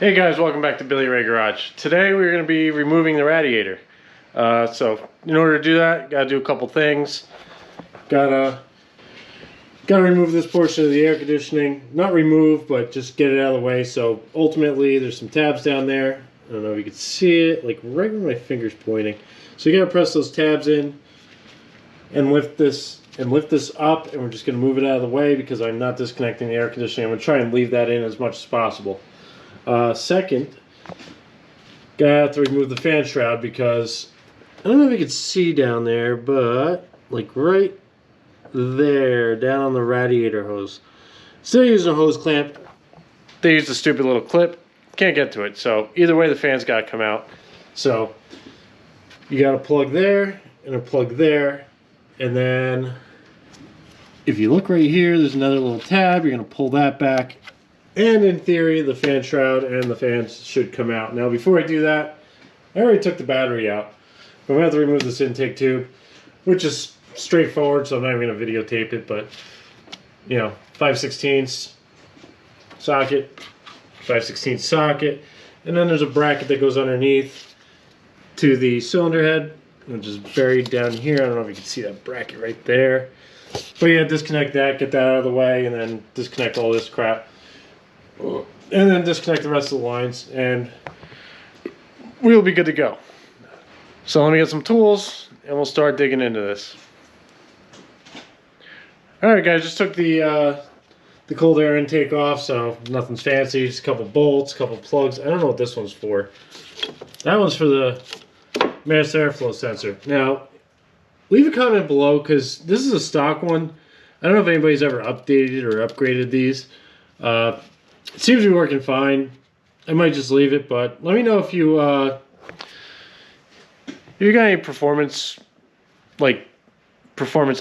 Hey guys, welcome back to Billy Ray Garage. Today we're going to be removing the radiator. So in order to do that, gotta do a couple things. Gotta remove this portion of the air conditioning. Not remove, but just get it out of the way. So ultimately, there's some tabs down there. I don't know if you can see it, like right where my finger's pointing. So you gotta press those tabs in and lift this up, and we're just gonna move it out of the way because I'm not disconnecting the air conditioning. I'm gonna try and leave that in as much as possible. Second, gotta have to remove the fan shroud because I don't know if you can see down there, but like right there, down on the radiator hose. Still using a hose clamp. They use a stupid little clip. Can't get to it. So either way, the fan's gotta come out. So you got a plug there and a plug there, and then if you look right here, there's another little tab. You're gonna pull that back. And in theory, the fan shroud and the fans should come out. Now, before I do that, I already took the battery out. But I'm going to have to remove this intake tube, which is straightforward, so I'm not even going to videotape it. But, you know, 5/16 socket, 5/16 socket. And then there's a bracket that goes underneath to the cylinder head, which is buried down here. I don't know if you can see that bracket right there. But yeah, disconnect that, get that out of the way, and then disconnect all this crap. And then disconnect the rest of the lines, and we'll be good to go. So let me get some tools, and we'll start digging into this. Alright guys, just took the cold air intake off, so nothing's fancy. Just a couple bolts, a couple plugs. I don't know what this one's for. That one's for the mass airflow sensor. Now, leave a comment below, because this is a stock one. I don't know if anybody's ever updated or upgraded these. It seems to be working fine. I might just leave it, but let me know if you got any performance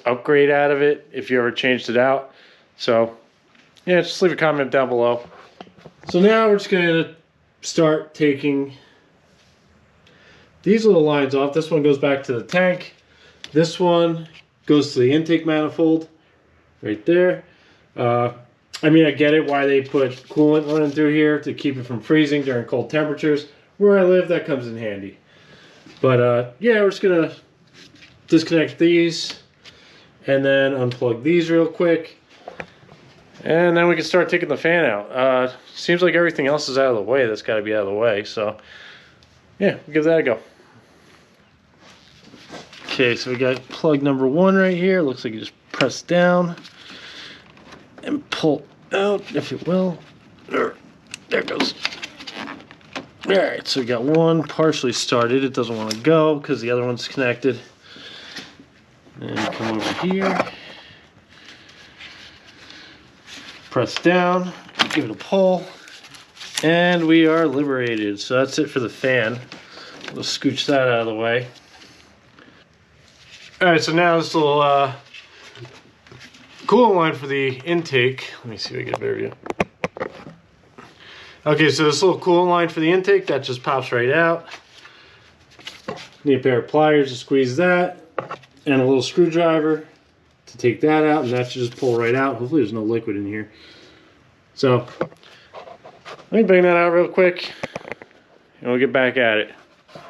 upgrade out of it, if you ever changed it out. So yeah, just leave a comment down below. So now we're just gonna start taking these little lines off. This one goes back to the tank. This one goes to the intake manifold right there. I mean, I get it why they put coolant running through here to keep it from freezing during cold temperatures. Where I live, that comes in handy. But yeah, we're just gonna disconnect these and then unplug these real quick. And then we can start taking the fan out. Seems like everything else is out of the way. That's gotta be out of the way. So yeah, we'll give that a go. Okay, so we got plug number one right here. Looks like you just press down and pull out, if you will. There it goes. Alright, so we got one partially started. It doesn't want to go because the other one's connected. And come over here. Press down, give it a pull, and we are liberated. So that's it for the fan. We'll scooch that out of the way. Alright, so now this little coolant line for the intake. Let me see if I get a better view. Okay, so this little coolant line for the intake, that just pops right out. Need a pair of pliers to squeeze that, and a little screwdriver to take that out, and that should just pull right out. Hopefully there's no liquid in here. So, let me bang that out real quick, and we'll get back at it. Alright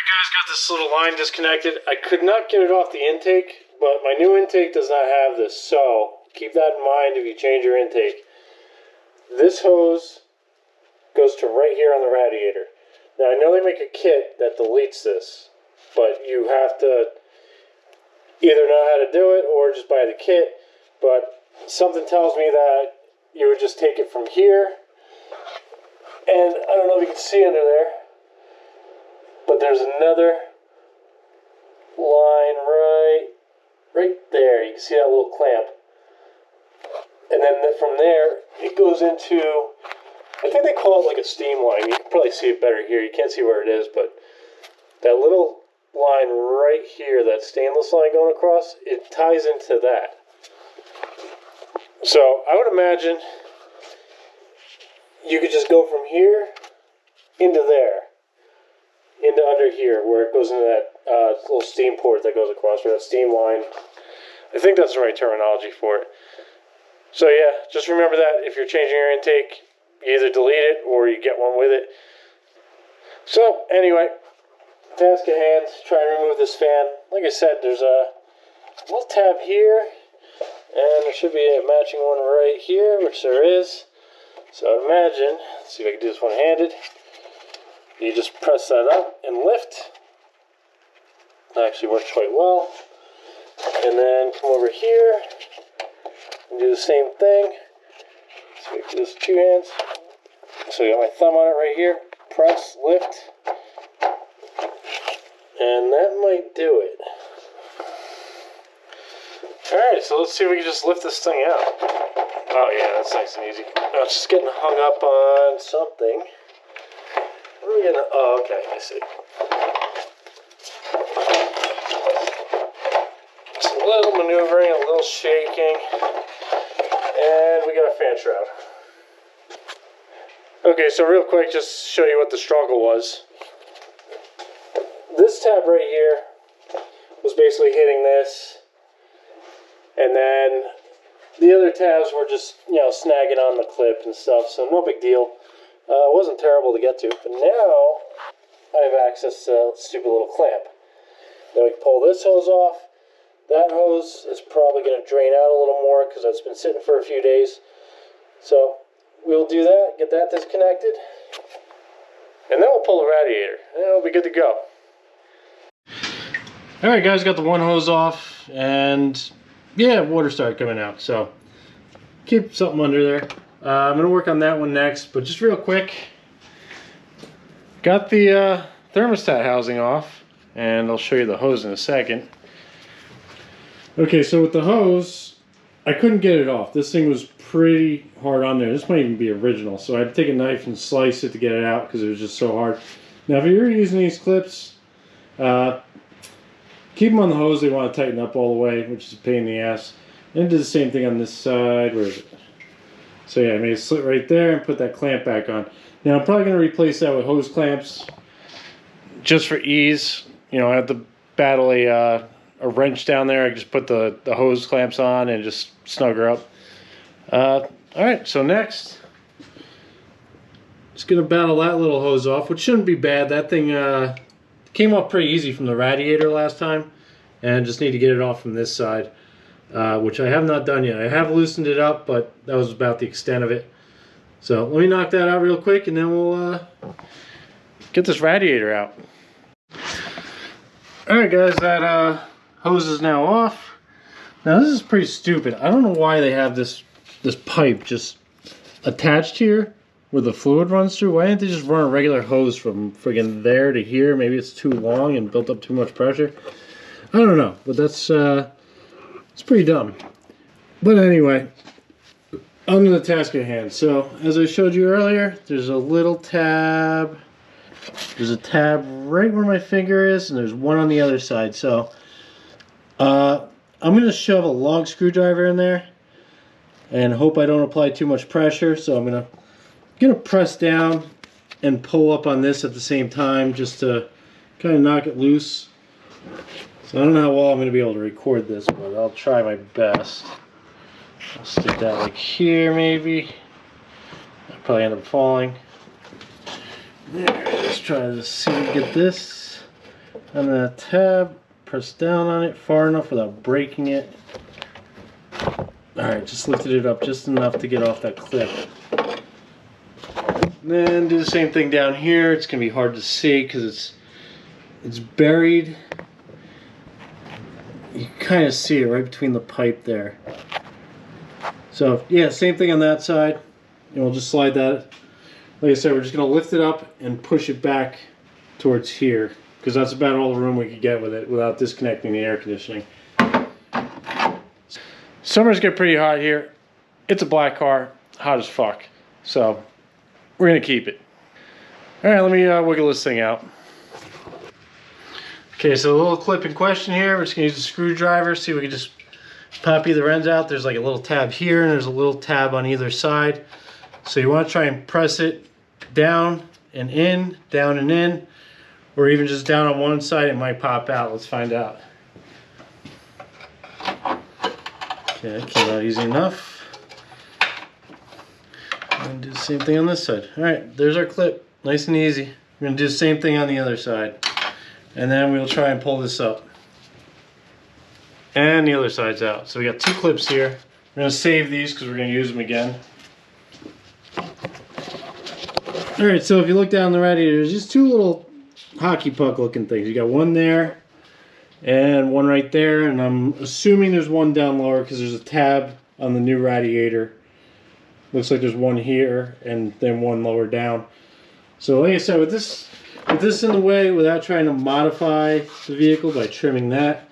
guys, got this little line disconnected. I could not get it off the intake, but my new intake does not have this, so keep that in mind if you change your intake. This hose goes to right here on the radiator. Now I know they make a kit that deletes this, but you have to either know how to do it or just buy the kit. But something tells me that you would just take it from here, and I don't know if you can see under there, but there's another line right there. You can see that little clamp. And then from there, it goes into, I think they call it like a steam line. You can probably see it better here. You can't see where it is, but that little line right here, that stainless line going across, it ties into that. So I would imagine you could just go from here into there, into under here, where it goes into that little steam port that goes across, or that steam line. I think that's the right terminology for it. So yeah, just remember that if you're changing your intake, you either delete it or you get one with it. So anyway, task at hand, try and remove this fan. Like I said, there's a little tab here, and there should be a matching one right here, which there is. So I'd imagine, let's see if I can do this one-handed. You just press that up and lift. That actually works quite well. And then come over here and do the same thing. So we can do this with 2 hands. So I got my thumb on it right here. Press, lift. And that might do it. Alright, so let's see if we can just lift this thing out. Oh yeah, that's nice and easy. Now it's just getting hung up on something. What are we gonna... Oh, okay, I see. Just a little maneuvering, a little shaking. And we got a fan shroud. Okay, so real quick, just show you what the struggle was. This tab right here was basically hitting this. And then the other tabs were just, snagging on the clip and stuff, so no big deal. It wasn't terrible to get to, but now I have access to a stupid little clamp. Then we can pull this hose off. That hose is probably going to drain out a little more because it's been sitting for a few days. So we'll do that, get that disconnected, and then we'll pull the radiator, and it'll be good to go. Alright guys, got the one hose off, and yeah, water started coming out, so keep something under there. I'm going to work on that one next, but just real quick, got the thermostat housing off, and I'll show you the hose in a second. Okay, so with the hose, I couldn't get it off. This thing was pretty hard on there. This might even be original, so I had to take a knife and slice it to get it out because it was just so hard. Now, if you're using these clips, keep them on the hose. They want to tighten up all the way, which is a pain in the ass. And do the same thing on this side. Where is it? So yeah, I made a slit right there and put that clamp back on. Now I'm probably going to replace that with hose clamps just for ease. I have to battle a wrench down there. I just put the hose clamps on and just snug her up. Alright, so next, just going to battle that little hose off, which shouldn't be bad. That thing came off pretty easy from the radiator last time, and just need to get it off from this side. Which I have not done yet. I have loosened it up, but that was about the extent of it. So let me knock that out real quick, and then we'll get this radiator out. Alright guys, that hose is now off. Now this is pretty stupid. I don't know why they have this pipe just attached here where the fluid runs through. Why didn't they just run a regular hose from friggin' there to here? Maybe it's too long and built up too much pressure. I don't know, but that's it's pretty dumb. But anyway, on to the task at hand. So, as I showed you earlier, there's a little tab. There's a tab right where my finger is, and there's one on the other side. So, I'm going to shove a long screwdriver in there and hope I don't apply too much pressure. So, I'm going to press down and pull up on this at the same time just to kind of knock it loose. So I don't know how well I'm going to be able to record this, but I'll try my best. I'll stick that like here maybe. I'll probably end up falling. There, let's try to see if we can get this on that tab. Press down on it far enough without breaking it. Alright, just lifted it up just enough to get off that clip. Then do the same thing down here. It's going to be hard to see because it's buried. You kind of see it right between the pipe there. So yeah, same thing on that side. And we'll just slide that. Like I said, we're just going to lift it up and push it back towards here, because that's about all the room we could get with it without disconnecting the air conditioning. Summers get pretty hot here. It's a black car, hot as fuck. So we're going to keep it. Alright, let me wiggle this thing out. Okay, so the little clip in question here, we're just going to use a screwdriver, see if we can just pop either ends out. There's like a little tab here, and there's a little tab on either side. So you want to try and press it down and in, or even just down on one side. It might pop out. Let's find out. Okay, that came out easy enough. And do the same thing on this side. All right, there's our clip. Nice and easy. We're gonna do the same thing on the other side. And then we'll try and pull this up. And the other side's out. So we got 2 clips here. We're gonna save these because we're gonna use them again. All right, so if you look down the radiator, there's just 2 little hockey puck looking things. You got one there and one right there, and I'm assuming there's one down lower because there's a tab on the new radiator. Looks like there's one here and then one lower down. So like I said, with this in the way, without trying to modify the vehicle by trimming that,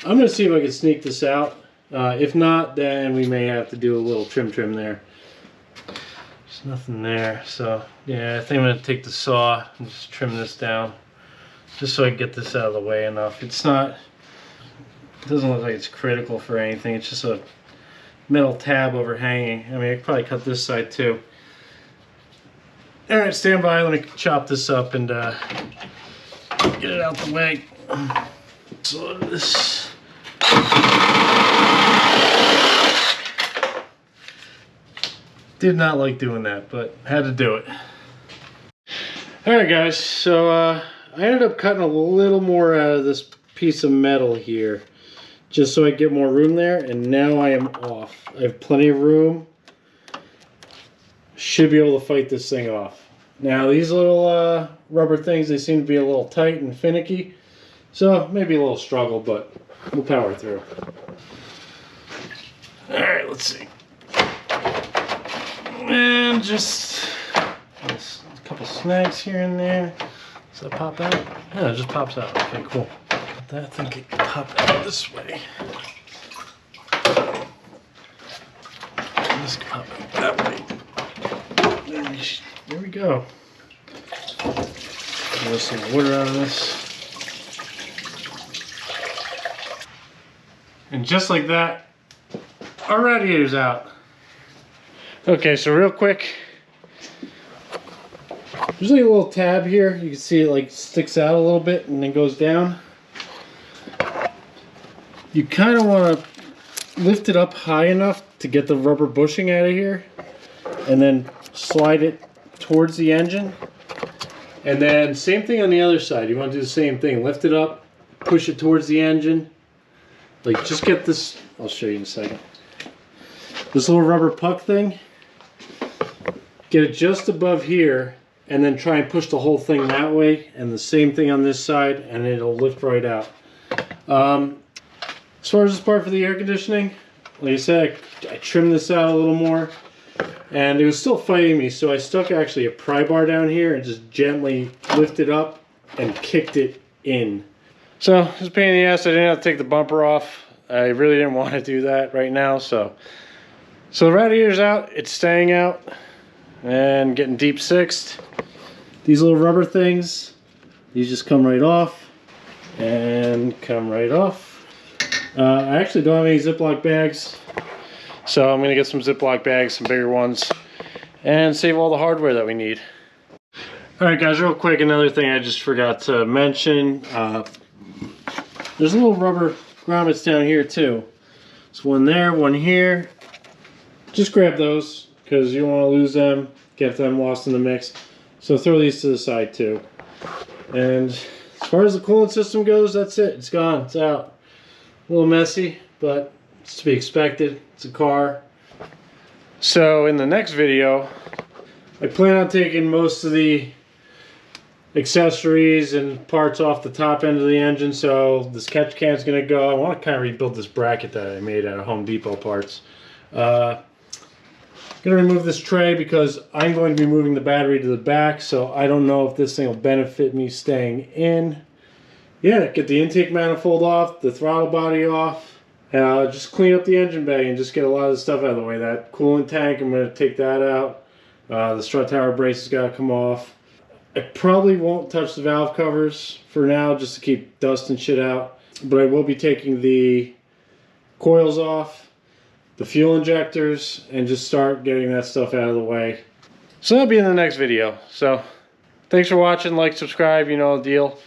I'm going to see if I can sneak this out. If not, then we may have to do a little trim there. There's nothing there, so yeah, I think I'm going to take the saw and just trim this down, just so I can get this out of the way enough. It doesn't look like it's critical for anything. It's just a metal tab overhanging. I mean, I could probably cut this side too. All right, stand by. Let me chop this up and get it out the way. So this. Did not like doing that, but had to do it. All right, guys. So I ended up cutting a little more out of this piece of metal here, just so I get more room there. And now I am off. I have plenty of room. Should be able to fight this thing off. Now these little rubber things, they seem to be a little tight and finicky, so maybe a little struggle, but we'll power through. All right, let's see. And just a couple snags here and there. Does that pop out? Yeah, it just pops out. Okay, cool. That thing could pop out this way. This can pop out that way. There we go. Get some water out of this. And just like that, our radiator's out. Okay, so real quick, there's like a little tab here. You can see it like sticks out a little bit and then goes down. You kind of want to lift it up high enough to get the rubber bushing out of here, and then slide it towards the engine. And then same thing on the other side. You want to do the same thing. Lift it up, push it towards the engine. Like, just get this, I'll show you in a second. This little rubber puck thing, get it just above here, and then try and push the whole thing that way, and the same thing on this side, and it'll lift right out. As far as this part for the air conditioning, like I said, I trimmed this out a little more, and it was still fighting me, so I stuck actually a pry bar down here and just gently lifted up and kicked it in. So it's a pain in the ass. I didn't have to take the bumper off. I really didn't want to do that right now. So the radiator's out. It's staying out and getting deep sixed. These little rubber things, these just come right off and come right off. I actually don't have any Ziploc bags, so I'm going to get some Ziploc bags, some bigger ones, and save all the hardware that we need. Alright guys, real quick, another thing I just forgot to mention. There's little rubber grommets down here too. There's one there, one here. Just grab those, because you don't want to lose them, get them lost in the mix. So throw these to the side too. And as far as the coolant system goes, that's it. It's gone. It's out. A little messy, but it's to be expected. It's a car. So in the next video, I plan on taking most of the accessories and parts off the top end of the engine. So this catch can is going to go. I want to kind of rebuild this bracket that I made out of Home Depot parts. Going to remove this tray because I'm going to be moving the battery to the back, so I don't know if this thing will benefit me staying in. Yeah, get the intake manifold off, the throttle body off, just clean up the engine bay and just get a lot of the stuff out of the way. That coolant tank, I'm going to take that out. The strut tower brace has got to come off. I probably won't touch the valve covers for now, just to keep dust and shit out, but I will be taking the coils off, the fuel injectors, and just start getting that stuff out of the way. So that'll be in the next video. So thanks for watching. Like, subscribe, you know the deal.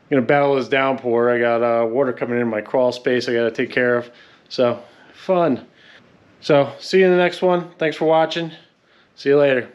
I'm gonna battle this downpour. I got water coming in my crawl space I gotta take care of. So fun. So see you in the next one. Thanks for watching. See you later.